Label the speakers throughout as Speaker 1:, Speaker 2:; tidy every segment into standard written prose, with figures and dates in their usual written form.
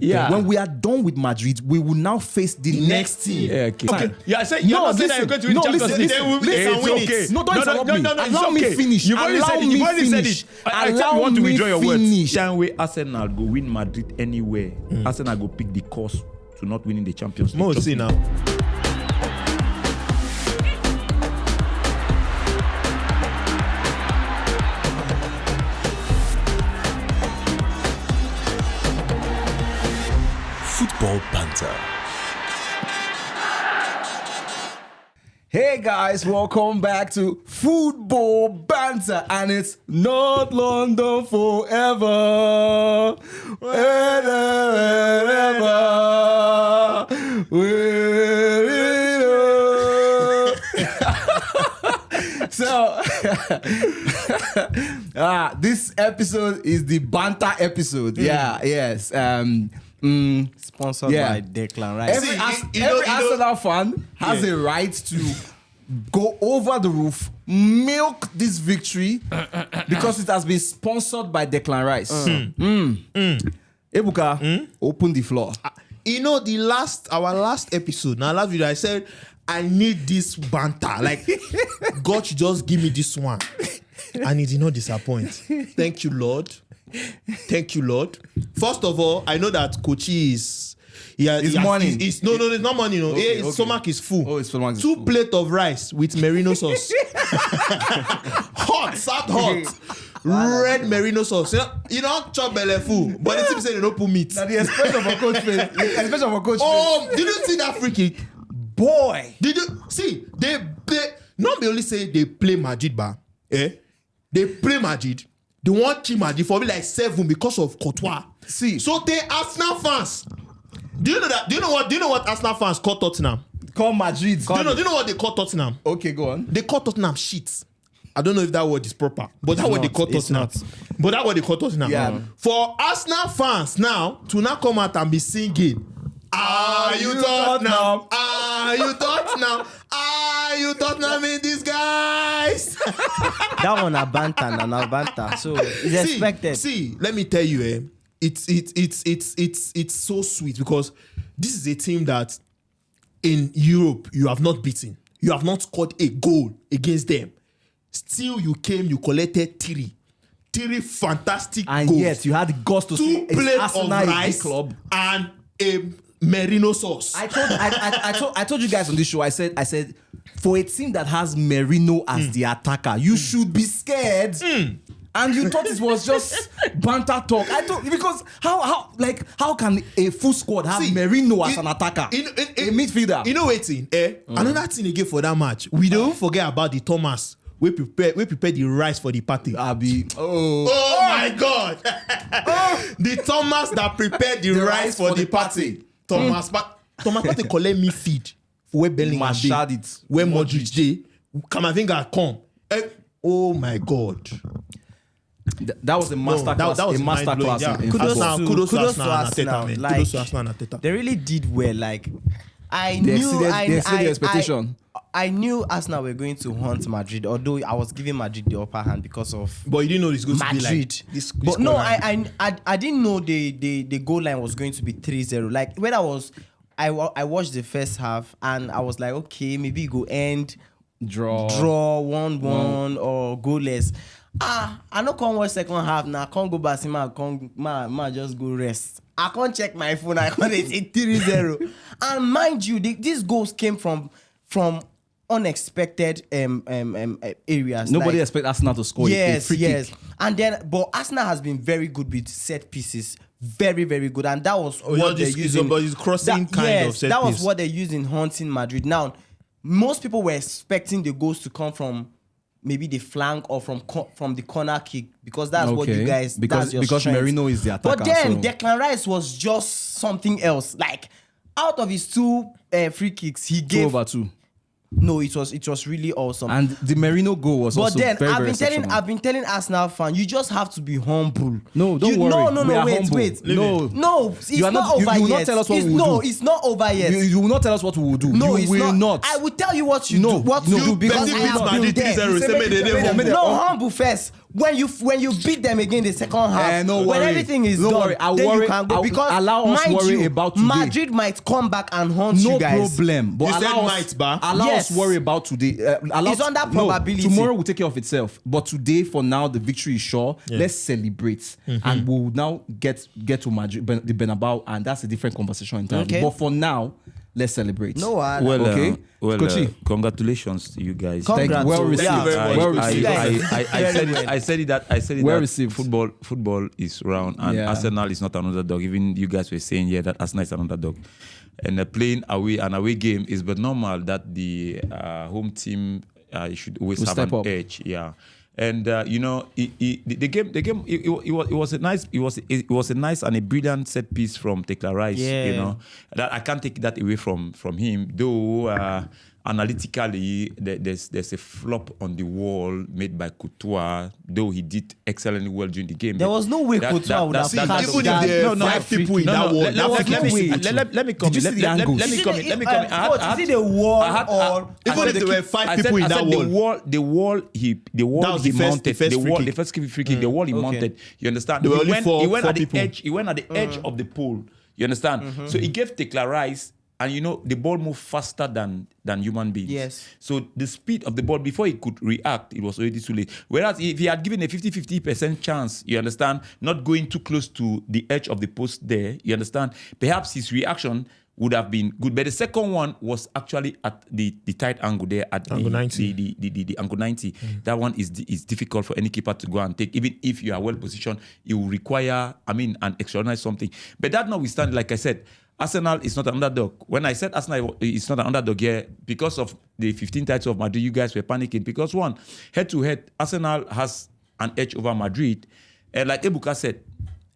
Speaker 1: Yeah.
Speaker 2: When we are done with Madrid, we will now face the next team.
Speaker 1: Yeah, okay.
Speaker 3: Okay. Yeah, I said you're not saying that you're going to win Champions League. They will win it.
Speaker 2: No, don't interrupt me. Allow me finish.
Speaker 1: You've already said it. You've already said it. I tell you want to withdraw your words.
Speaker 3: Same way Arsenal go win Madrid anywhere. Arsenal go pick the course to not winning the Champions League.
Speaker 4: More see now.
Speaker 5: Football Banter.
Speaker 2: Hey guys, welcome back to Football Banter, and it's not London forever. So, this episode is the Banter episode. Yeah, yes.
Speaker 1: Sponsored by Declan Rice.
Speaker 2: Every Arsenal fan has a right to go over the roof, milk this victory because it has been sponsored by Declan Rice. Ebuka, open the floor.
Speaker 4: You know, our last episode, now last video, I said I need this banter. Like God should just give me this one, and He did not disappoint. Thank you, Lord. Thank you, Lord. First of all, I know that Kochi is.
Speaker 2: Money.
Speaker 4: No, it's not money. No, his stomach is full.
Speaker 2: Oh, his stomach is
Speaker 4: Two
Speaker 2: full.
Speaker 4: plates of rice with merino sauce. Hot, served hot. Red merino sauce. You know, chop belly full. But the team say they don't put meat.
Speaker 2: Now the expression for coach face. The expression for coach
Speaker 4: Oh, did you see that free kick?
Speaker 2: boy.
Speaker 4: Did you see? They not only say they play Madrid, but they play Madrid. They want kill Madrid for like 7 because of Courtois.
Speaker 2: See,
Speaker 4: So they Arsenal fans. Do you know that? Do you know what Arsenal fans call Tottenham?
Speaker 2: call Madrid.
Speaker 4: Do you know what they call Tottenham?
Speaker 2: Okay, go on.
Speaker 4: They call Tottenham shit. I don't know if that word is proper, but that's what they call Tottenham. But that's what they call Tottenham.
Speaker 2: Yeah.
Speaker 4: For Arsenal fans now to now come out and be singing, "Are you Tottenham? Are you Tottenham? Are you Tottenham in disguise?"
Speaker 1: That one a banter, now banter. So it's expected.
Speaker 4: See, let me tell you, it's so sweet because this is a team that in Europe you have not beaten. You have not scored a goal against them. Still, you came, you collected three fantastic
Speaker 2: And
Speaker 4: goals.
Speaker 2: yet you had the guts to
Speaker 4: 2
Speaker 2: say it's
Speaker 4: plates of
Speaker 2: Arsenal a big
Speaker 4: rice
Speaker 2: club.
Speaker 4: and a merino sauce.
Speaker 2: I told you guys on this show. I said for a team that has Merino as the attacker, you should be scared. And you thought it was just banter talk. I thought because how can a full squad have
Speaker 4: See,
Speaker 2: Merino as an attacker, a midfielder?
Speaker 4: You know waiting. Another thing again for that match. We don't forget about the Thomas. We prepare the rice for the party. Oh my God! The Thomas that prepared the rice for the party. Thomas Partey collect me feed for where Bellingham
Speaker 2: Mashad
Speaker 4: dey,
Speaker 2: it.
Speaker 4: where Modric dey, Camavinga come. Oh my God!
Speaker 2: That was a master class.
Speaker 4: That was
Speaker 2: a master
Speaker 4: mind-blowing,
Speaker 2: class
Speaker 4: yeah.
Speaker 2: in
Speaker 1: Kudos
Speaker 2: football.
Speaker 1: to-
Speaker 4: Kudos to
Speaker 1: kudos to
Speaker 4: Arsenal and
Speaker 1: Arsenal,
Speaker 4: Arteta, man.
Speaker 1: like-
Speaker 4: Kudos to Arsenal and Arteta.
Speaker 1: They really did well. Like
Speaker 2: They exceeded the expectation.
Speaker 1: I knew Arsenal were going to hunt Madrid, although I was giving Madrid the upper hand because of
Speaker 4: But you didn't know it's going to be
Speaker 1: Madrid.
Speaker 4: like this.
Speaker 1: But no, I didn't know the goal line was going to be 3-0. Like when I watched the first half and I was like, okay, maybe it go end
Speaker 2: Draw
Speaker 1: 1-1 or goalless. I no come watch second half now. I can't go back. Ma just go rest. I can't check my phone. I can't see 3-0. And mind you, these goals came from unexpected areas.
Speaker 2: Nobody
Speaker 1: like,
Speaker 2: expect Arsenal to score a free kick.
Speaker 1: And then, but Arsenal has been very good with set pieces. Very, very good. And that was what they're using.
Speaker 4: But it's crossing kind of set
Speaker 1: that was
Speaker 4: piece.
Speaker 1: what they're using hunting Madrid. Now, most people were expecting the goals to come from maybe the flank or from the corner kick because that's what you guys that's your
Speaker 2: because
Speaker 1: strength.
Speaker 2: Merino is the attacker.
Speaker 1: But then
Speaker 2: so.
Speaker 1: Declan Rice was just something else. Like out of his 2 free kicks, he
Speaker 2: 2
Speaker 1: gave
Speaker 2: over 2.
Speaker 1: No, it was really awesome.
Speaker 2: And the Merino goal was
Speaker 1: but
Speaker 2: also
Speaker 1: then
Speaker 2: very, very exceptional.
Speaker 1: I've been telling Arsenal fans, you just have to be humble.
Speaker 2: No, don't worry.
Speaker 1: No,
Speaker 2: We are
Speaker 1: wait,
Speaker 2: humble.
Speaker 1: wait.
Speaker 2: No,
Speaker 1: it's
Speaker 2: You are
Speaker 1: not over
Speaker 2: you will
Speaker 1: yet.
Speaker 2: not tell us what we will
Speaker 1: No,
Speaker 2: do.
Speaker 1: it's not over yet.
Speaker 2: You will not tell us what we will do.
Speaker 1: No,
Speaker 2: you
Speaker 1: it's
Speaker 2: will not.
Speaker 1: I will tell you what you
Speaker 2: No,
Speaker 1: do. What
Speaker 2: no,
Speaker 1: you do because
Speaker 4: Betis
Speaker 1: I
Speaker 4: beat
Speaker 1: have
Speaker 4: Madrid
Speaker 1: been there.
Speaker 4: 3-0. Say make they dey humble.
Speaker 1: No, humble first. when you beat them again the second half,
Speaker 2: no
Speaker 1: when
Speaker 2: worry.
Speaker 1: everything is
Speaker 2: No
Speaker 1: done,
Speaker 2: worry. I'll
Speaker 1: then
Speaker 2: worry.
Speaker 1: you can go.
Speaker 2: I'll
Speaker 1: Because
Speaker 2: allow us
Speaker 1: mind
Speaker 2: worry
Speaker 1: you,
Speaker 2: about today.
Speaker 1: Madrid might come back and haunt
Speaker 2: No
Speaker 1: you guys.
Speaker 2: problem. But
Speaker 4: You said
Speaker 2: allow
Speaker 4: might,
Speaker 2: us,
Speaker 4: ba?
Speaker 2: allow
Speaker 1: Yes.
Speaker 2: us worry about today.
Speaker 1: It's under probability.
Speaker 2: Tomorrow will take care of itself. But today, for now, the victory is sure. Let's celebrate, and we'll now get to Madrid, the Bernabeu, and that's a different conversation entirely.
Speaker 1: Okay.
Speaker 2: But for now, let's celebrate.
Speaker 1: No,
Speaker 3: Well,
Speaker 2: Okay.
Speaker 3: well, congratulations to you guys.
Speaker 1: Congrats.
Speaker 2: Well received.
Speaker 4: Thank you very much.
Speaker 2: Well
Speaker 3: I
Speaker 2: received.
Speaker 3: said it that
Speaker 2: Well received.
Speaker 3: football is round, and
Speaker 2: Yeah.
Speaker 3: Arsenal is not an underdog. Even you guys were saying that Arsenal is an underdog, and playing an away game is but normal that the home team should always
Speaker 2: Will
Speaker 3: have
Speaker 2: step
Speaker 3: an
Speaker 2: up.
Speaker 3: edge. Yeah. And the game it was a nice and a brilliant set piece from Declan Rice.
Speaker 1: Yeah.
Speaker 3: You know that I can't take that away from him, though. Analytically, there's a flop on the wall made by Courtois, though he did excellently well during the game.
Speaker 1: There was no way Courtois would have
Speaker 4: Even
Speaker 1: catched
Speaker 4: if
Speaker 1: that.
Speaker 4: there are 5 people in that wall,
Speaker 3: Let me come.
Speaker 2: Did you see the angle?
Speaker 3: Let me come.
Speaker 1: Is it the wall or
Speaker 4: Even if there were 5 people in that wall.
Speaker 3: The wall he
Speaker 4: That was the
Speaker 3: mounted,
Speaker 4: first free
Speaker 3: the
Speaker 4: kick.
Speaker 3: first free kick, the wall he mounted. You understand?
Speaker 4: There were only
Speaker 3: He
Speaker 4: four
Speaker 3: went at the
Speaker 4: people.
Speaker 3: edge. He went at the edge of the pole. You understand? So he gave Declan Rice. And the ball moved faster than human beings.
Speaker 1: Yes.
Speaker 3: So the speed of the ball, before he could react, it was already too late. Whereas if he had given a 50% chance, you understand, not going too close to the edge of the post there, you understand, perhaps his reaction would have been good. But the second one was actually at the tight angle there at
Speaker 4: Angle 90.
Speaker 3: the angle 90. That one is difficult for any keeper to go and take. Even if you are well positioned, it will require, an extraordinary something. But that notwithstanding, like I said, Arsenal is not an underdog. When I said Arsenal is not an underdog here, because of the 15 titles of Madrid, you guys were panicking. Because one, head-to-head, Arsenal has an edge over Madrid. And like Ebuka said,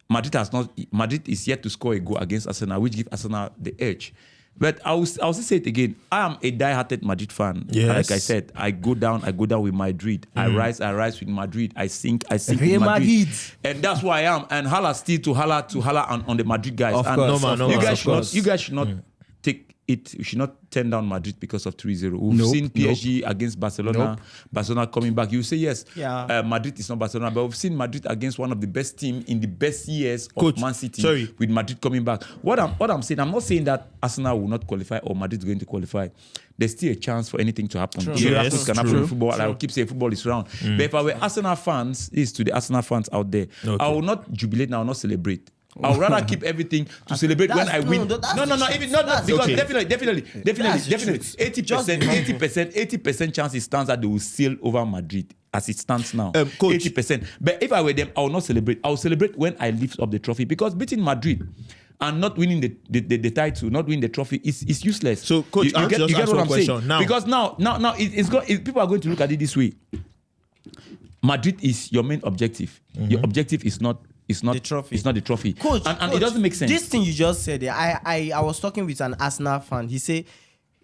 Speaker 3: Madrid is yet to score a goal against Arsenal, which gives Arsenal the edge. But I will still say it again. I am a die-hearted Madrid fan.
Speaker 4: Yes.
Speaker 3: Like I said, I go down with Madrid. I rise with Madrid. I sink
Speaker 1: Real
Speaker 3: with Madrid.
Speaker 1: Madrid.
Speaker 3: And that's why I am. And holla still to holla on the Madrid guys.
Speaker 2: Of
Speaker 3: And
Speaker 2: course,
Speaker 4: No,
Speaker 3: you
Speaker 4: man,
Speaker 3: guys
Speaker 4: of course.
Speaker 3: should not take it. You should not turn down Madrid because of 3-0. We've seen PSG against Barcelona. Barcelona coming back. You say yes.
Speaker 1: Yeah.
Speaker 3: Madrid is not Barcelona, but we've seen Madrid against one of the best teams in the best years of
Speaker 4: Coach,
Speaker 3: Man City.
Speaker 4: sorry.
Speaker 3: With Madrid coming back. What I'm saying, I'm not saying that Arsenal will not qualify or Madrid is going to qualify. There's still a chance for anything to happen.
Speaker 1: True.
Speaker 3: Miracles
Speaker 4: Yes,
Speaker 3: can happen
Speaker 4: true.
Speaker 3: in football. I will keep saying football is round. But if I were Arsenal fans, this is to the Arsenal fans out there,
Speaker 4: Okay.
Speaker 3: I will not jubilate now, not celebrate. I would rather keep everything to celebrate when I win.
Speaker 1: that's
Speaker 3: No,
Speaker 1: the
Speaker 3: even
Speaker 1: truth.
Speaker 3: not
Speaker 1: That's
Speaker 3: because
Speaker 4: okay.
Speaker 3: definitely.
Speaker 1: That's the truth.
Speaker 3: 80% chance it stands that they will sail over Madrid as it stands now.
Speaker 4: Coach.
Speaker 3: 80%. But if I were them, I will not celebrate. I will celebrate when I lift up the trophy, because beating Madrid and not winning the title, not winning the trophy is useless.
Speaker 4: So, Coach, I want to just ask
Speaker 3: what
Speaker 4: one
Speaker 3: I'm saying?
Speaker 4: question. Now-
Speaker 3: Because now people are going to look at it this way. Madrid is your main objective. Your objective is not
Speaker 1: The trophy.
Speaker 3: It's not the trophy.
Speaker 1: Coach,
Speaker 3: and
Speaker 1: Coach,
Speaker 3: it doesn't make sense.
Speaker 1: This thing you just said, I was talking with an Arsenal fan. He said,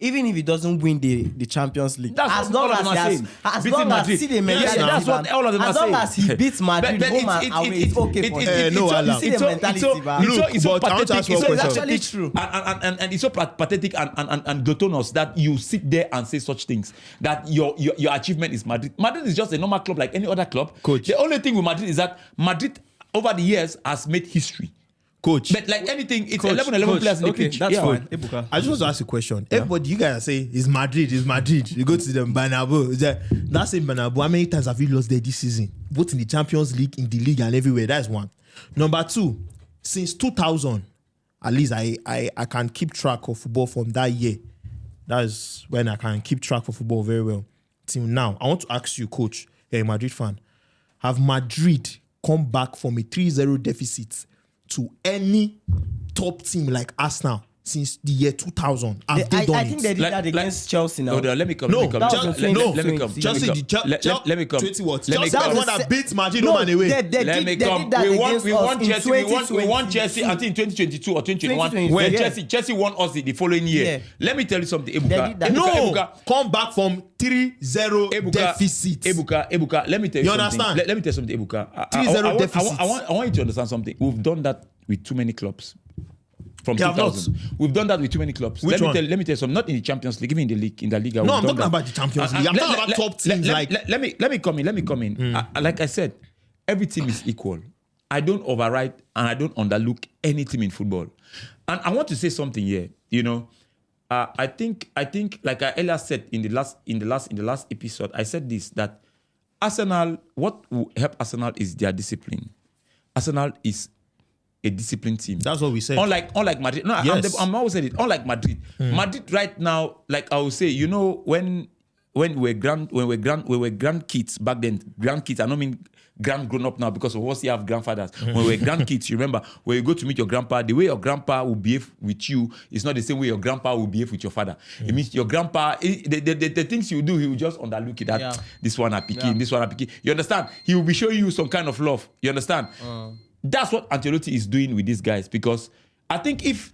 Speaker 1: even if he doesn't win the Champions League,
Speaker 3: That's
Speaker 1: as
Speaker 3: what
Speaker 1: long
Speaker 3: all
Speaker 1: as
Speaker 3: of them
Speaker 1: he
Speaker 3: are
Speaker 1: has,
Speaker 3: saying.
Speaker 1: as
Speaker 3: Beating
Speaker 1: long as
Speaker 3: Madrid.
Speaker 1: see the
Speaker 3: Yeah,
Speaker 1: mentality,
Speaker 3: that's what all of them
Speaker 1: as
Speaker 3: are
Speaker 1: long
Speaker 3: saying.
Speaker 1: as he beats Madrid home and away, it's okay for him.
Speaker 4: No,
Speaker 1: You
Speaker 4: Alan.
Speaker 1: see the mentality, ba.
Speaker 3: it's so
Speaker 4: Look, but I want to
Speaker 3: pathetic.
Speaker 4: ask one
Speaker 3: It's
Speaker 4: question.
Speaker 3: actually
Speaker 1: True.
Speaker 3: And it's so pathetic and gluttonous that you sit there and say such things, that your achievement is Madrid. Madrid is just a normal club like any other club.
Speaker 4: Coach.
Speaker 3: The only thing with Madrid is that Madrid over the years has made history.
Speaker 4: Coach,
Speaker 3: But like anything, it's
Speaker 2: Coach,
Speaker 3: 11
Speaker 2: Coach,
Speaker 3: players in the
Speaker 2: okay,
Speaker 3: pitch.
Speaker 2: that's
Speaker 3: Yeah.
Speaker 2: fine. Ebuka.
Speaker 4: I just want to ask a question. Everybody, you guys say it's Madrid. You go to the Bernabeu. That same Bernabeu, how many times have you lost there this season? Both in the Champions League, in the league, and everywhere. That's one. Number two, since 2000, at least I can keep track of football from that year. That's when I can keep track of football very well. Till now, I want to ask you, Coach, you're a Madrid fan. Have Madrid come back from a 3-0 deficit to any top team like Arsenal since the year 2000? Have they done
Speaker 1: I
Speaker 4: it?
Speaker 1: think they did that against Chelsea now.
Speaker 3: Hold on, let me come.
Speaker 4: No,
Speaker 3: let me come.
Speaker 1: that
Speaker 3: Let
Speaker 1: was
Speaker 3: me
Speaker 1: in
Speaker 3: come.
Speaker 1: 2020.
Speaker 3: Let me come.
Speaker 4: Chelsea,
Speaker 3: Let me come.
Speaker 4: 20 what?
Speaker 3: Let me
Speaker 4: Chelsea
Speaker 3: come.
Speaker 4: was the one that beat Madrid
Speaker 1: No,
Speaker 4: home and away.
Speaker 3: Let me come. We won Chelsea. We won Chelsea until in 2022 or 2021.
Speaker 1: 2022,
Speaker 3: When
Speaker 1: yeah.
Speaker 3: Chelsea won us the following year.
Speaker 1: Yeah.
Speaker 3: Let me tell you something,
Speaker 1: They
Speaker 3: Ebuka.
Speaker 1: did that.
Speaker 4: No,
Speaker 3: Ebuka,
Speaker 4: come back from 3-0 deficit.
Speaker 3: Ebuka, let me tell you
Speaker 4: You
Speaker 3: something.
Speaker 4: understand?
Speaker 3: Let me tell you something, Ebuka.
Speaker 4: 3-0 deficit.
Speaker 3: I want you to understand something. We've done that with too many clubs. From
Speaker 4: They have
Speaker 3: 2000. We've done that with too many clubs.
Speaker 4: Which one?
Speaker 3: Let me tell you something. Not in the Champions League, even in the league. In the Liga.
Speaker 4: No, I'm talking about the Champions League. I'm talking about top teams like.
Speaker 3: Let me come in. Like I said, every team is equal. I don't override and I don't underlook any team in football. And I want to say something here. You know, I think like I earlier said in the last episode, I said this, that Arsenal, what will help Arsenal is their discipline. Arsenal is a disciplined team.
Speaker 4: That's what we said.
Speaker 3: Unlike Madrid. No,
Speaker 4: Yes.
Speaker 3: I'm always saying it. Unlike Madrid. Madrid right now, like I would say, you know, when we were grandkids back then, grandkids, I don't mean grand grown up now because of course you have grandfathers. When we were grandkids, you remember when you go to meet your grandpa, the way your grandpa will behave with you is not the same way your grandpa will behave with your father. It means your grandpa, the things you do, he will just underlook it. That this one are picking, this one are picking. You understand? He will be showing you some kind of love. You understand? That's what Ancelotti is doing with these guys, because I think if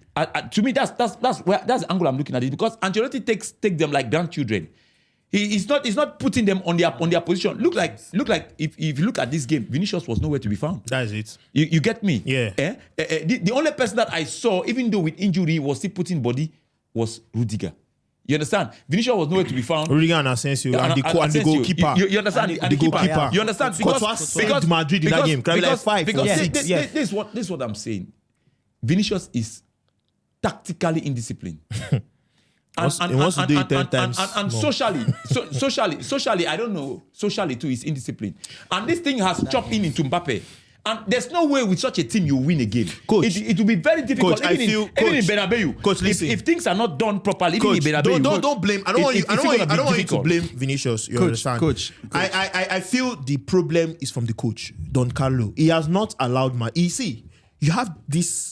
Speaker 3: to me that's the angle I'm looking at it, because Ancelotti takes them like grandchildren. He's not putting them on their position. Look like if you look at this game, Vinicius was nowhere to be found.
Speaker 4: That is it.
Speaker 3: You get me?
Speaker 4: Yeah.
Speaker 3: The only person that I saw, even though with injury, was still putting body, was Rudiger. You understand? Vinicius was nowhere to be found.
Speaker 4: Rudiger and Asensio and the goalkeeper.
Speaker 3: You understand?
Speaker 4: And the goalkeeper.
Speaker 3: You understand?
Speaker 4: Courtois saved Madrid in that game. Like 5 or 6.
Speaker 3: This is what I'm saying. Vinicius is tactically indisciplined.
Speaker 4: He wants to do it 10 times.
Speaker 3: And
Speaker 4: more.
Speaker 3: socially, I don't know. Socially too, is indisciplined. And this thing has chopped into Mbappe. And there's no way with such a team you win a game.
Speaker 4: Coach,
Speaker 3: it will be very difficult.
Speaker 4: Coach,
Speaker 3: even in Bernabeu.
Speaker 4: Coach, listen.
Speaker 3: If things are not done properly,
Speaker 4: Coach,
Speaker 3: even in Bernabeu.
Speaker 4: don't blame. I don't want you to blame Vinicius. You understand?
Speaker 2: Coach.
Speaker 4: I feel the problem is from the coach, Don Carlo. He has not allowed you see, you have this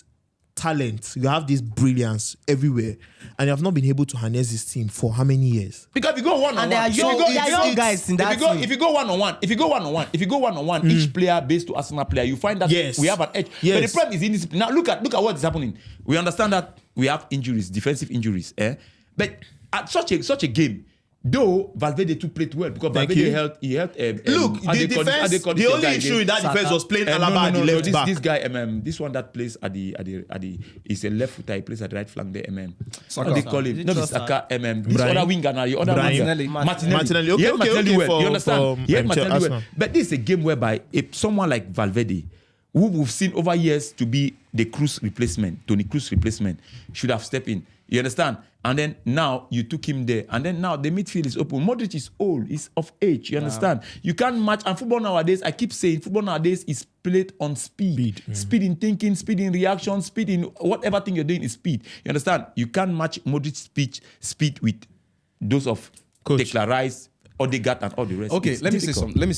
Speaker 4: talent, you have this brilliance everywhere, and you have not been able to harness this team for how many years?
Speaker 3: Because if you go one on one,
Speaker 1: there are young guys in that team.
Speaker 3: If you go one on one, each player based to Arsenal player, you find that we have an edge.
Speaker 4: Yes.
Speaker 3: But the problem is indiscipline. Now look at what is happening. We understand that we have injuries, defensive injuries, but at such a game, though Valverde too played well, because Valverde held.
Speaker 4: Look, the defense. The only issue in that defense was playing Alaba at the left back.
Speaker 3: This guy, this one that plays at the is a left footer. He plays at the right flank there. What they call him? No, Saka. This other winger now. The other winger. Martinelli.
Speaker 4: Okay,
Speaker 3: Martinelli well.
Speaker 4: for
Speaker 3: You understand? He had Martinelli well.
Speaker 4: Arsenal.
Speaker 3: But this is a game whereby if someone like Valverde, who we've seen over years to be the Toni Kroos replacement, should have stepped in. You understand? And then now you took him there. And then now the midfield is open. Modric is old. He's of age. You understand? You can't match. And football nowadays, I keep saying, football nowadays is played on speed. Speed in thinking, speed in reaction, speed in whatever thing you're doing is speed. You understand? You can't match Modric's speed with those of Declan Rice, Odegaard, and all the rest.
Speaker 2: Okay, let me say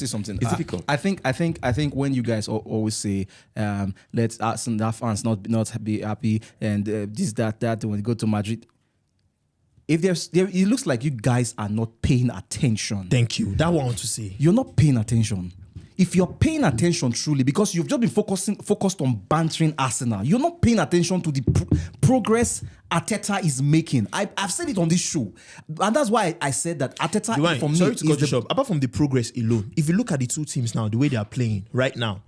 Speaker 2: something.
Speaker 3: It's difficult.
Speaker 2: I think when you guys always say, let Arsenal fans not be happy and this, that, when you go to Madrid, it looks like you guys are not paying attention.
Speaker 4: Thank you. That what I want to say.
Speaker 2: You're not paying attention. If you're paying attention truly, because you've just been focused on bantering Arsenal, you're not paying attention to the progress Arteta is making. I've said it on this show, and that's why I said that Arteta for me
Speaker 4: sorry to cut you short. Apart from the progress alone, if you look at the two teams now, the way they are playing right now,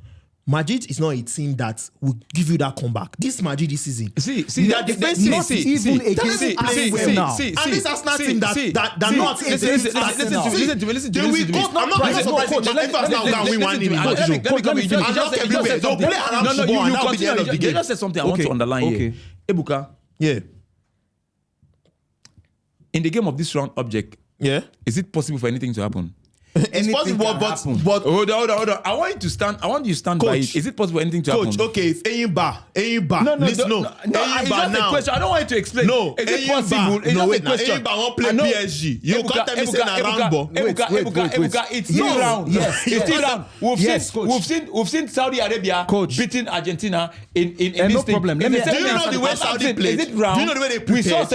Speaker 4: Madrid is not a team that will give you that comeback. This Madrid this season,
Speaker 3: their defense
Speaker 2: not even against Arsenal now.
Speaker 4: And this Arsenal team that not
Speaker 3: listen to me.
Speaker 4: I'm not surprised if Arsenal can win 1-0. And not everywhere. They'll play around football and that'll be the end of the game.
Speaker 3: You just said something I want to underline here. Ebuka,
Speaker 4: Yeah.
Speaker 3: in the game of this round object, is it possible for anything to happen?
Speaker 4: It's possible, but
Speaker 3: hold on. I want you to stand by it. Is it possible for anything to happen?
Speaker 4: Coach, okay, if Eyimba, listen,
Speaker 3: no, it's not a question. I don't want you to explain.
Speaker 4: No,
Speaker 3: is it possible? It's not a question.
Speaker 4: Eyimba won't play PSG. You can't tell me say na Rambo.
Speaker 3: Ebuka, it's still round.
Speaker 4: Yes,
Speaker 3: it's still round. We've seen Saudi Arabia beating Argentina in this thing.
Speaker 2: Problem.
Speaker 4: Do you know the way Saudi played?
Speaker 3: Is it round?
Speaker 4: Do you know the way they
Speaker 3: We saw
Speaker 4: prepared?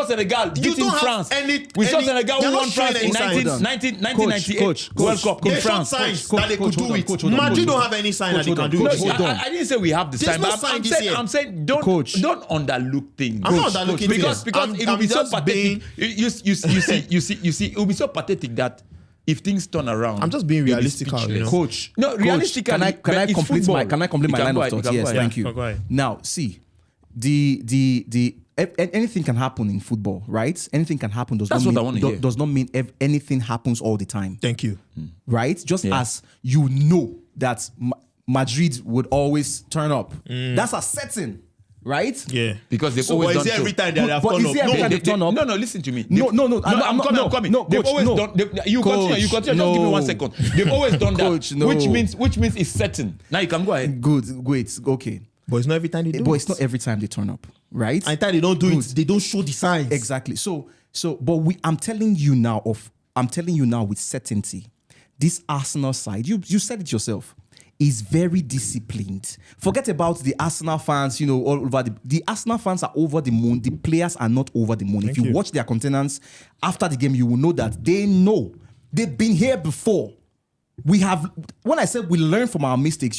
Speaker 3: Senegal beating France. We saw Senegal who won France in 1998 World Cup in
Speaker 4: They showed
Speaker 3: France.
Speaker 4: signs that they could do it. Madrid don't have any sign that they can do
Speaker 3: No,
Speaker 4: it.
Speaker 3: I didn't say we have the
Speaker 4: There's
Speaker 3: sign,
Speaker 4: no
Speaker 3: but
Speaker 4: sign this year.
Speaker 3: I'm saying don't underlook things.
Speaker 4: I'm not underlooking
Speaker 3: because
Speaker 4: things.
Speaker 3: it will be so
Speaker 4: just
Speaker 3: pathetic. You see, it will be so pathetic that if things turn around,
Speaker 4: I'm just being
Speaker 3: you'll be
Speaker 4: realistic, you know.
Speaker 3: speechless.
Speaker 2: Coach,
Speaker 3: No, realistically,
Speaker 2: can I
Speaker 3: but it's
Speaker 2: complete
Speaker 3: football.
Speaker 2: my line of thoughts? Yes, thank you.
Speaker 4: Go ahead.
Speaker 2: Now, see, the anything can happen in football, right? Anything can happen.
Speaker 3: That's what I want to hear.
Speaker 2: Does not mean anything happens all the time.
Speaker 4: Thank you.
Speaker 2: Right? Just as you know that Madrid would always turn up. That's a setting, right?
Speaker 4: Yeah.
Speaker 3: Because they've
Speaker 4: So
Speaker 3: always
Speaker 4: is
Speaker 3: done
Speaker 4: it
Speaker 3: so.
Speaker 4: every time that they have
Speaker 2: But
Speaker 4: turned
Speaker 2: is
Speaker 4: up?
Speaker 2: it every
Speaker 4: No.
Speaker 2: time they turn up?
Speaker 3: No, listen to me.
Speaker 2: No,
Speaker 3: I'm coming.
Speaker 2: no,
Speaker 3: They've
Speaker 2: coach,
Speaker 3: always
Speaker 2: no.
Speaker 3: done. You
Speaker 2: Coach,
Speaker 3: continue. Just give me
Speaker 2: no.
Speaker 3: 1 second. They've always done
Speaker 2: Coach,
Speaker 3: that.
Speaker 2: no.
Speaker 3: Which means it's certain. Now you can go ahead.
Speaker 2: Good, wait, okay.
Speaker 4: But it's not every time they do
Speaker 2: But
Speaker 4: it.
Speaker 2: it's not every time they turn up, right?
Speaker 4: And time they don't do it, they don't show the signs.
Speaker 2: Exactly. But I'm telling you now with certainty, this Arsenal side, you said it yourself, is very disciplined. Forget about the Arsenal fans, all over the Arsenal fans are over the moon. The players are not over the moon. If you watch their countenance after the game, you will know that they know they've been here before. When I said we learn from our mistakes,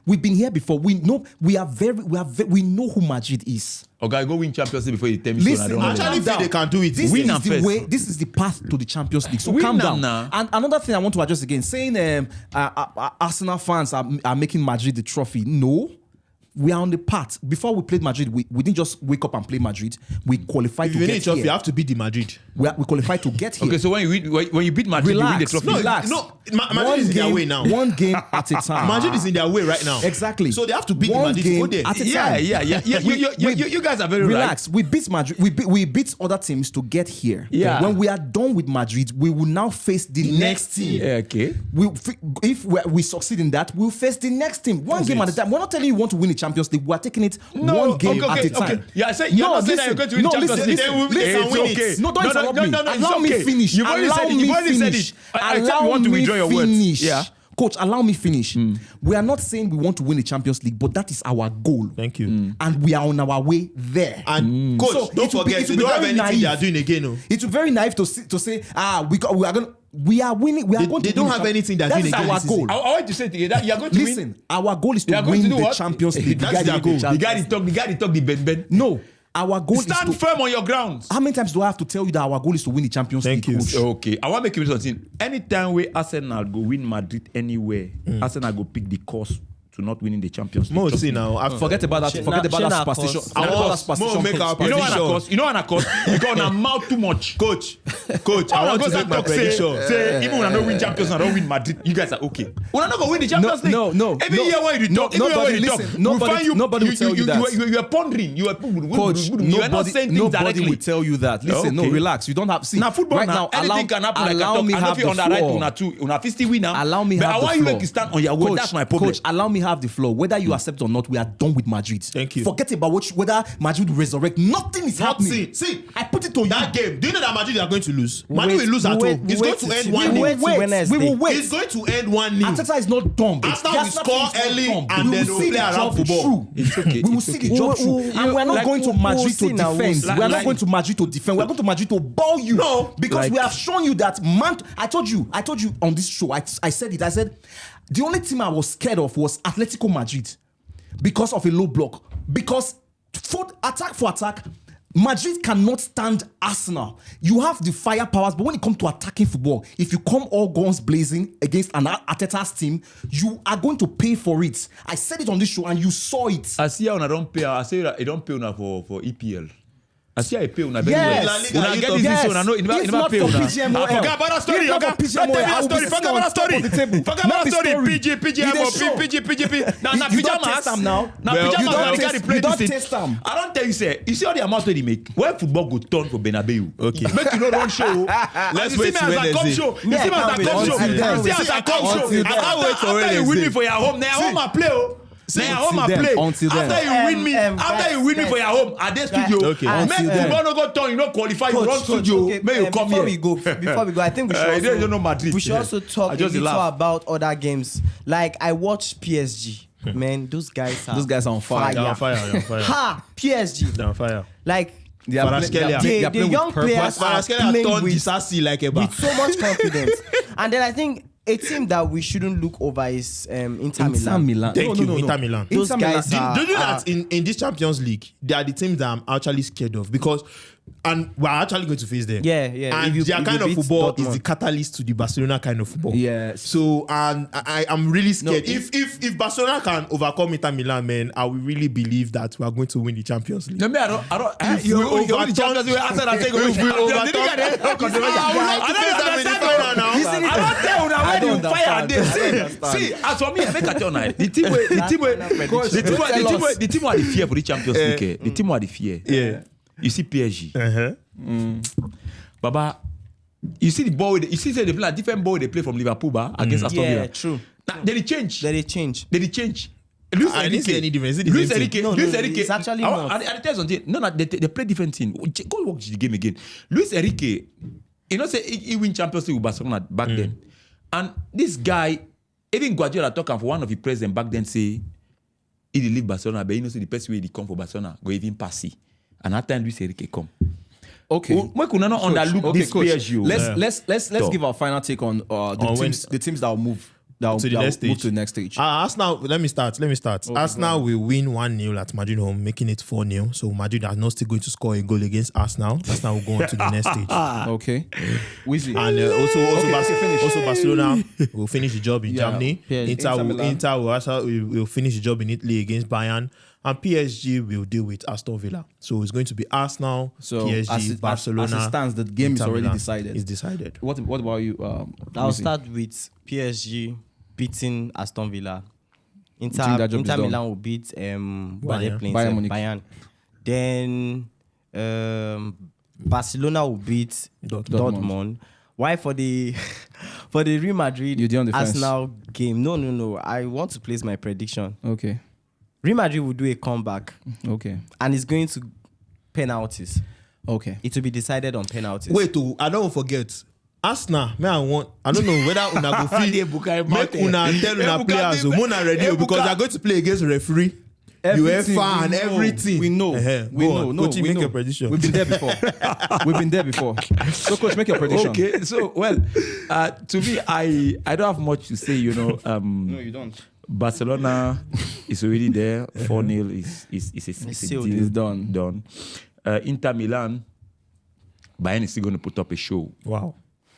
Speaker 2: we've been here before. We know we know who Madrid is.
Speaker 3: Okay, go win Champions League before you tell me.
Speaker 2: Listen,
Speaker 3: so I
Speaker 4: I
Speaker 3: don't
Speaker 4: actually
Speaker 3: know.
Speaker 4: think they can do it.
Speaker 2: This
Speaker 3: Win
Speaker 2: is
Speaker 3: am
Speaker 2: the
Speaker 3: first.
Speaker 2: way. This is the path to the Champions League. So
Speaker 3: Win
Speaker 2: calm
Speaker 3: am
Speaker 2: down.
Speaker 3: now.
Speaker 2: And another thing I want to address again, saying Arsenal fans are making Madrid the trophy. No, we are on the path. Before we played Madrid, we didn't just wake up and play Madrid. We qualified
Speaker 4: If
Speaker 2: to
Speaker 4: you
Speaker 2: get
Speaker 4: need trophy,
Speaker 2: here.
Speaker 4: you have to beat the Madrid.
Speaker 2: We qualified to get here.
Speaker 3: Okay, so when you beat Madrid, you win the trophy.
Speaker 2: Relax.
Speaker 4: No, Madrid is in their way now.
Speaker 2: One game at a time.
Speaker 4: Madrid is in their way right now.
Speaker 2: Exactly.
Speaker 4: So they have to beat the
Speaker 2: One
Speaker 4: Madrid to go
Speaker 2: game
Speaker 4: there.
Speaker 2: at a
Speaker 3: Yeah,
Speaker 2: time.
Speaker 3: yeah. You guys are very
Speaker 2: Relax. We beat Madrid. We beat other teams to get here.
Speaker 3: Yeah.
Speaker 2: When we are done with Madrid, we will now face the next team.
Speaker 3: right. Yeah, okay.
Speaker 2: If we succeed in that, we'll face the next team. One game at a time. We're not telling you want to win the Champions League. We're taking it one game at a time.
Speaker 3: Yeah, I said you're not saying that you're going to win the Champions League.
Speaker 2: Listen. No, don't interrupt me. Allow me finish.
Speaker 3: You've already said it. You've already said it. I thought you want to withdraw your words. Yeah.
Speaker 2: Coach, allow me finish. We are not saying we want to win the Champions League, but that is our goal.
Speaker 4: Thank you.
Speaker 2: And we are on our way there.
Speaker 4: And coach,
Speaker 2: So
Speaker 4: don't
Speaker 2: it will be-
Speaker 4: forget,
Speaker 2: it will
Speaker 4: you
Speaker 2: be
Speaker 4: don't have
Speaker 2: very
Speaker 4: anything they are
Speaker 2: naive.
Speaker 4: doing again. No.
Speaker 2: It's very naive to say, we are winning. We are going
Speaker 4: They
Speaker 2: to
Speaker 4: don't
Speaker 2: win
Speaker 4: have
Speaker 2: the
Speaker 4: anything they're
Speaker 2: That
Speaker 4: doing
Speaker 2: is
Speaker 4: again
Speaker 2: our
Speaker 4: this
Speaker 2: goal.
Speaker 4: season.
Speaker 3: I want to say to that you're going to win.
Speaker 2: Listen, our goal is
Speaker 3: You
Speaker 2: to
Speaker 3: are going to
Speaker 2: win
Speaker 3: do
Speaker 2: the
Speaker 3: what?
Speaker 2: Champions League.
Speaker 4: That's their goal.
Speaker 3: The guy the ben.
Speaker 2: No, our goal is
Speaker 3: Stand
Speaker 2: to.
Speaker 3: firm on your grounds.
Speaker 2: How many times do I have to tell you that our goal is to win the Champions
Speaker 4: Thank
Speaker 2: League?
Speaker 4: you.
Speaker 2: Coach?
Speaker 3: Okay, I want to make you something. Anytime we Arsenal go win Madrid anywhere, Arsenal go pick the course to not winning the Champions League.
Speaker 4: Mo
Speaker 3: Trust
Speaker 4: see
Speaker 3: me.
Speaker 4: now.
Speaker 2: Forget about that. Forget about that superstition.
Speaker 1: Cost.
Speaker 2: Forget about that superstition.
Speaker 4: Mo make our
Speaker 3: You know what I
Speaker 4: prediction.
Speaker 3: cost? You know what I cost? Because I mouth too much.
Speaker 4: Coach, I want to make my prediction.
Speaker 3: Say even when I don't win Champions, I don't win Madrid. You guys are okay. When I not gonna win the Champions League.
Speaker 2: No.
Speaker 3: Every year when you talk, every year when you talk, we'll find you.
Speaker 2: Nobody will tell you that.
Speaker 3: You are pondering. You are
Speaker 2: Coach,
Speaker 3: you are not saying things
Speaker 2: nobody
Speaker 3: directly.
Speaker 2: will tell you that. Listen, no,
Speaker 3: Okay.
Speaker 2: relax. You don't have. See,
Speaker 3: Now football
Speaker 2: right
Speaker 3: now, anything can happen. Like
Speaker 2: allow me
Speaker 3: I
Speaker 2: have
Speaker 3: know if
Speaker 2: the
Speaker 3: you're on the right,
Speaker 2: floor.
Speaker 3: una two, una 50 winner.
Speaker 2: Allow me
Speaker 3: but
Speaker 2: have
Speaker 3: I
Speaker 2: the
Speaker 3: want you
Speaker 2: floor.
Speaker 3: to stand on your word. That's my problem.
Speaker 2: Coach, allow me have the floor. Whether you accept or not, we are done with Madrid.
Speaker 4: Thank you.
Speaker 2: Forget about whether Madrid will resurrect. Nothing is happening.
Speaker 4: See,
Speaker 2: I put it to
Speaker 4: that
Speaker 2: you.
Speaker 4: game. Do you know that Madrid are going to lose? Madrid
Speaker 1: Wait,
Speaker 4: will lose at
Speaker 1: wait,
Speaker 4: home. It's
Speaker 1: wait
Speaker 4: going to end
Speaker 1: till-
Speaker 4: 1-0.
Speaker 1: we wait till Wednesday.
Speaker 2: We will wait.
Speaker 4: It's going to end 1-0.
Speaker 2: Arteta is not dumb.
Speaker 4: Arsenal will score early and then they'll
Speaker 2: see
Speaker 4: play
Speaker 2: the
Speaker 4: around
Speaker 2: job
Speaker 4: football.
Speaker 2: through.
Speaker 3: It's okay.
Speaker 2: We will
Speaker 3: It's
Speaker 2: see
Speaker 3: okay.
Speaker 2: the job
Speaker 1: We'll-
Speaker 2: through.
Speaker 1: we'll-
Speaker 2: And we're not
Speaker 1: like,
Speaker 2: going to
Speaker 1: we'll
Speaker 2: Madrid to
Speaker 1: see now, we'll
Speaker 2: defend.
Speaker 1: see.
Speaker 2: We're not
Speaker 3: Like-
Speaker 2: going to Madrid to defend. We're going to Madrid to ball you.
Speaker 4: No.
Speaker 2: Because we have shown you that man. I told you on this show. I said it. I said the only team I was scared of was Atletico Madrid because of a low block. Because for attack, Madrid cannot stand Arsenal. You have the firepowers, but when it comes to attacking football, if you come all guns blazing against an Arteta's team, you are going to pay for it. I said it on this show and you saw it.
Speaker 3: I see how I don't pay. I say that I don't pay una for EPL. I see how I pay una very
Speaker 2: Yes.
Speaker 3: well.
Speaker 4: La Liga,
Speaker 3: Una
Speaker 4: you
Speaker 3: get
Speaker 4: talk-
Speaker 3: this
Speaker 2: Yes.
Speaker 3: issue, una no,
Speaker 2: If
Speaker 3: never
Speaker 2: not
Speaker 3: pay
Speaker 2: for
Speaker 3: una.
Speaker 2: PGMOL.
Speaker 3: Forget about that story.
Speaker 2: If not
Speaker 3: Okay,
Speaker 2: for PGMOL,
Speaker 3: don't tell me
Speaker 2: I
Speaker 3: that
Speaker 2: will be
Speaker 3: story. Forget
Speaker 2: sitting
Speaker 3: about
Speaker 2: on
Speaker 3: that story.
Speaker 2: top of the table.
Speaker 3: Forget
Speaker 2: Not
Speaker 3: about
Speaker 2: the
Speaker 3: that story.
Speaker 2: story.
Speaker 3: PGMO,
Speaker 2: It is show.
Speaker 3: PG. Now
Speaker 2: You don't
Speaker 3: pajamas.
Speaker 2: taste am now.
Speaker 3: Now
Speaker 4: Well,
Speaker 3: pajamas.
Speaker 2: you don't
Speaker 3: Now the guy
Speaker 2: taste-
Speaker 3: they play
Speaker 2: you don't
Speaker 3: this
Speaker 2: taste
Speaker 3: thing.
Speaker 2: am.
Speaker 3: I don't tell you say. You see all the amount they make. When football go turn for Bernabeu.
Speaker 4: Okay.
Speaker 3: Make you know run show.
Speaker 4: Let's
Speaker 3: You
Speaker 4: wait
Speaker 3: see
Speaker 4: till
Speaker 3: me as a come
Speaker 4: Wednesday.
Speaker 3: show. You
Speaker 1: Me,
Speaker 3: see me
Speaker 1: I
Speaker 3: as a
Speaker 1: can't
Speaker 3: come
Speaker 1: wait
Speaker 3: show.
Speaker 1: until
Speaker 3: You
Speaker 1: then.
Speaker 3: see as a come show.
Speaker 4: Until then. I can't wait till
Speaker 3: After you win
Speaker 4: Wednesday.
Speaker 3: me for your home, now home I play. Now home I
Speaker 2: Until
Speaker 3: play.
Speaker 2: then, until then.
Speaker 3: After you win me, after you win me
Speaker 1: guys,
Speaker 3: for your home, at this studio.
Speaker 4: Okay.
Speaker 3: Make
Speaker 2: Until then.
Speaker 3: football no go turn. You no qualify. You run
Speaker 1: Coach,
Speaker 3: studio.
Speaker 1: okay,
Speaker 3: May you come
Speaker 1: before
Speaker 3: here.
Speaker 1: we go, I think we should
Speaker 3: You don't know
Speaker 1: also,
Speaker 3: Madrid.
Speaker 1: we should also talk
Speaker 3: I
Speaker 1: a
Speaker 3: just
Speaker 1: little
Speaker 3: laugh.
Speaker 1: about other games. Like I watched PSG. Man, those guys are
Speaker 2: on fire.
Speaker 4: They're on fire. They're on fire.
Speaker 1: Ha! PSG.
Speaker 4: They're on fire.
Speaker 1: Like
Speaker 2: They are
Speaker 4: Kvaratskhelia.
Speaker 2: they are
Speaker 1: the
Speaker 2: playing
Speaker 1: young
Speaker 2: with purpose.
Speaker 1: players are
Speaker 4: Kvaratskhelia
Speaker 1: playing
Speaker 4: turned
Speaker 1: with
Speaker 4: Disasi like a
Speaker 1: with so much confidence. And then I think a team that we shouldn't look over is Inter Milan.
Speaker 4: Thank you,
Speaker 2: No.
Speaker 4: Inter Milan.
Speaker 1: Those
Speaker 2: Inter Milan.
Speaker 1: guys are.
Speaker 4: Do you know that in this Champions League, they are the teams that I'm actually scared of because And we're actually going to face them.
Speaker 1: Yeah.
Speaker 4: And their kind of football is the catalyst to the Barcelona kind of football.
Speaker 2: Yes.
Speaker 4: So, and I'm really scared. If Barcelona can overcome Inter Milan, man, I will really believe that we are going to win the Champions League.
Speaker 3: No, me, I don't.
Speaker 4: If we overturn- if we overturn-
Speaker 3: I don't See, as for me, I make a tell now. The team where the team who are the fear for the Champions League. The team who are the fear.
Speaker 4: Yeah.
Speaker 3: You see PSG. Baba, you see the ball. You see they play like different ball they play from Liverpool against Aston Villa.
Speaker 1: Yeah, true.
Speaker 3: Now, they change.
Speaker 1: They change.
Speaker 3: Luis
Speaker 4: I didn't see any difference.
Speaker 3: Luis Enrique.
Speaker 1: It's actually not.
Speaker 3: I tell you something. No, they play different thing. Go watch the game again. Luis Enrique, you know, say he win Champions League with Barcelona back then, and this guy, even Guardiola talking for one of the presidents back then say he leave Barcelona, but you know, say the best way he come for Barcelona go even pass it. And that time Luis Enrique come.
Speaker 2: Okay.
Speaker 3: We could not underlook this
Speaker 2: coach.
Speaker 3: PSG.
Speaker 2: Let's give our final take on the teams that will move.
Speaker 4: To the next stage.
Speaker 2: Move to the next stage.
Speaker 4: Arsenal, let me start. Arsenal will win 1-0 at Madrid home, making it 4-0. So Madrid are not still going to score a goal against Arsenal. Arsenal will go on to the next stage.
Speaker 2: Okay. Wizzy.
Speaker 4: And also Barcelona will finish the job in Germany. Inter will finish the job in Italy against Bayern. And PSG will deal with Aston Villa. So it's going to be Arsenal, PSG, Barcelona.
Speaker 2: As it stands, the game is already decided.
Speaker 4: It's decided.
Speaker 2: What about you?
Speaker 1: I'll start with PSG beating Aston Villa. Inter Milan will beat Bayern. Then Barcelona will beat Dortmund. Why for the Real Madrid Arsenal game? No. I want to place my prediction.
Speaker 2: Okay.
Speaker 1: Real Madrid will do a comeback.
Speaker 2: Okay.
Speaker 1: And it's going to penalties.
Speaker 2: Okay.
Speaker 1: It will be decided on penalties.
Speaker 4: Wait, I don't forget. Arsenal, I don't know whether una go feel make una tell una players una ready because they're going to play against referee, UEFA and everything.
Speaker 2: We know.
Speaker 4: We know. Coach, make your prediction.
Speaker 2: We've been there before. So, coach, make your prediction.
Speaker 3: Okay. So, well, to me, I don't have much to say. You know.
Speaker 2: No, you don't.
Speaker 3: Barcelona is already there. 4-0 is a deal.
Speaker 2: It's done.
Speaker 3: Inter Milan, Bayern is still going to put up a show.
Speaker 4: Wow.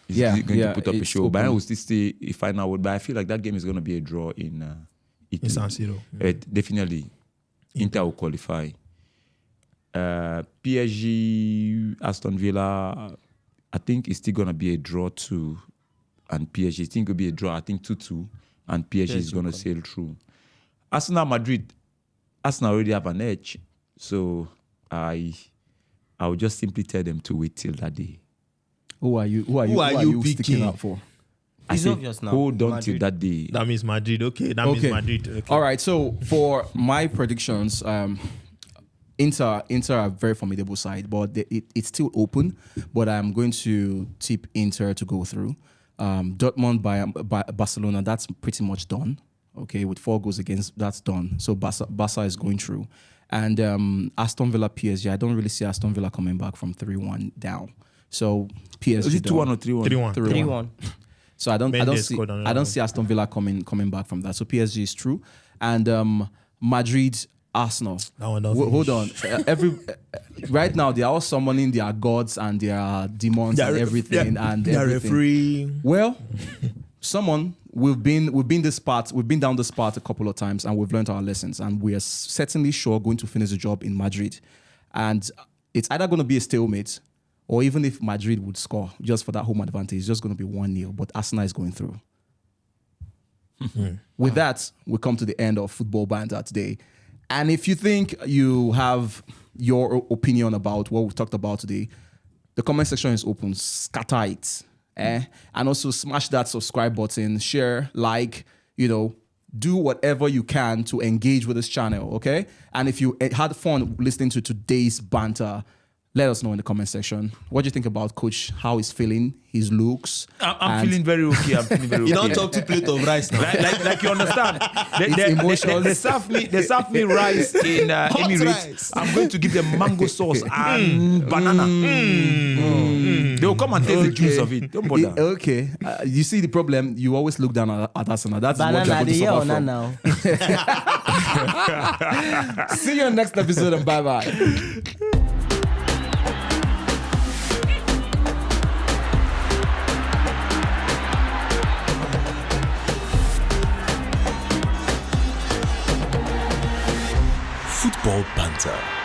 Speaker 3: He's going to put up a show. Bayern will still stay a final word, but I feel like that game is going to be a draw in Italy.
Speaker 4: In San Siro.
Speaker 3: Definitely. Inter will qualify. PSG, Aston Villa, I think it's still going to be a draw too. And PSG, I think it will be a draw. I think 2-2. And PSG is going to sail through. Arsenal, Madrid. Arsenal already have an edge. So I will just simply tell them to wait till that day.
Speaker 2: Who are you sticking up for?
Speaker 1: It's obvious now.
Speaker 3: Hold on till that day.
Speaker 4: That means Madrid. Okay. That means Madrid. Okay.
Speaker 2: All right. So for my predictions, Inter are a very formidable side, but it's still open. But I'm going to tip Inter to go through. Dortmund by Barcelona, that's pretty much done. Okay, with 4 goals against, that's done. So Barca is going through. And Aston Villa PSG, I don't really see Aston Villa coming back from 3-1 down. So PSG.
Speaker 3: Is it 2-1 or 3-1?
Speaker 1: 3-1.
Speaker 2: So I don't see Aston Villa coming back from that. So PSG is true. And Madrid, Arsenal. Hold on. Right now they are all summoning their gods and their demons and everything and
Speaker 4: their
Speaker 2: everything.
Speaker 4: referee.
Speaker 2: Well, we've been down this path a couple of times and we've learned our lessons and we are certainly sure going to finish the job in Madrid. And it's either going to be a stalemate or even if Madrid would score just for that home advantage, it's just going to be 1-0, but Arsenal is going through. With that, we come to the end of Football Banter today. And if you think you have your opinion about what we've talked about today, the comment section is open. Scatter it. And also smash that subscribe button, share, like, do whatever you can to engage with this channel, okay? And if you had fun listening to today's banter, let us know in the comment section. What do you think about Coach? How he's feeling, his looks?
Speaker 3: I'm feeling very okay.
Speaker 4: You don't talk to plate of rice now.
Speaker 3: like you understand. They serve me rice in Emirates.
Speaker 4: Rice.
Speaker 3: I'm going to give them mango sauce and banana. They will come and taste the juice of it. Don't bother.
Speaker 2: Okay. You see the problem? You always look down at Arsenal. That's
Speaker 1: banana,
Speaker 2: what you're going to suffer from.
Speaker 1: Now.
Speaker 2: See you in the next episode and bye-bye.
Speaker 5: Football Banter.